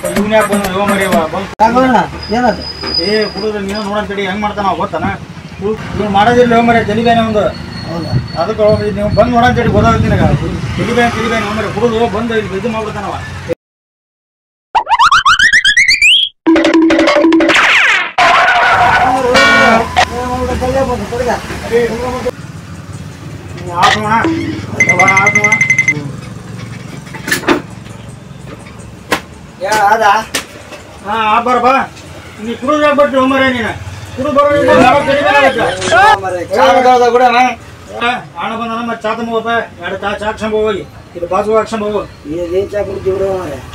ಇವನ್ ಯಾಕೆ ಬಂದ ಯೋ ಮರಿಯವ ಬಂದು ಏನದು ಏ ಕುಡಿದ್ರೆ ನೀನು ನೋಡಂತಡಿ ಹೆಂಗ್ ಮಾಡ್ತಾನ ಗೊತ್ತಾನ ನೀವು ಮಾಡೋದಿಲ್ಲ ಯೋ ಮರಿ ತಲಿಬೇನೆ ಒಂದು ಅದಕ್ಕೆ ನೀವು ಬಂದು ನೋಡಂತಡಿ ಗೊತ್ತಾಗುತ್ತೆ ನಿನಗ ತಲಿಬೇನೆ ಯೋ ಮರಿ ಕುಡಿದು ಬಂದು ಇಲ್ಲಿ ಇದು ಮಾಡ್ಬಿಡ್ತಾನವ ಬಾರ ಬಾ ನೀ ಕುಡಿದ್ರೆ ಬಿಟ್ಟು ಮರ ನೀನು ಕುಡು ಬರೋ ಹಣ ಬಂದ ನಮ್ಮ ಚಾ ತಂಬೋಪ ಎರಡು ಚಾ ಹಾಕ್ಸಂಬ ಹೋಗಿ ಇದು ಬಾಜು ಹಾಕ್ಸಂಬ ಹೋಗು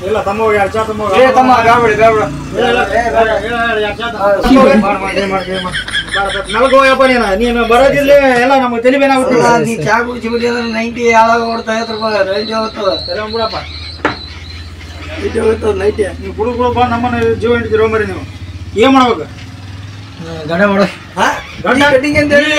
ಇಲ್ಲ ತಮ್ಮ ಹೋಗಿ ಎರಡು ಚಾ ತಂಬ ನಲ್ಗ ಹೋಯಪ್ಪ ನೀನು ಬರೋದಿಲ್ಲ ಎಲ್ಲ ನಮ್ಗೆ ತಲಿಬೇನಾಗುತ್ತೆ ನೀ ಚಾ ಕುಡಿಸಿ ಬಿಡಿ ಅಂದ್ರೆ 90 ಯಾವಾಗ ಕೊಡ್ತಾ 50 ರೂಪಾಯಿ ರೈಟ್ ಹೋಗ್ತದ ಸರಿ ಬಿಡಪ್ಪ ರೈಟ್ ಹೋಗ್ತದ ನೈಟ್ ನೀವು ಕುಡು ಬಾ ನಮ್ಮನ್ನ ಜೀವ ಹಿಡಿದಿರೋ ಮರಿ ನೀವು ಏನ್ ಮಾಡ್ಬೇಕು ಗಡ ಮಾಡು ಕಟಿಂಗ್ ಅಂತ ಹೇಳಿ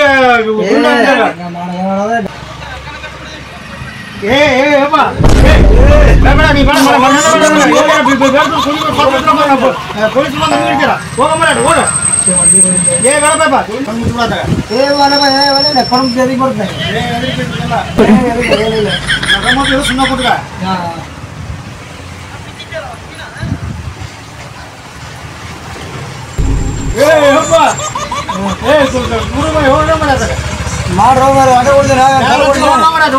ಸುಮ್ಮನೆ ಕೊಟ್ಟ ಮಾಡ್ರೋ ಅದೇ ಕುಡಿಯೋದ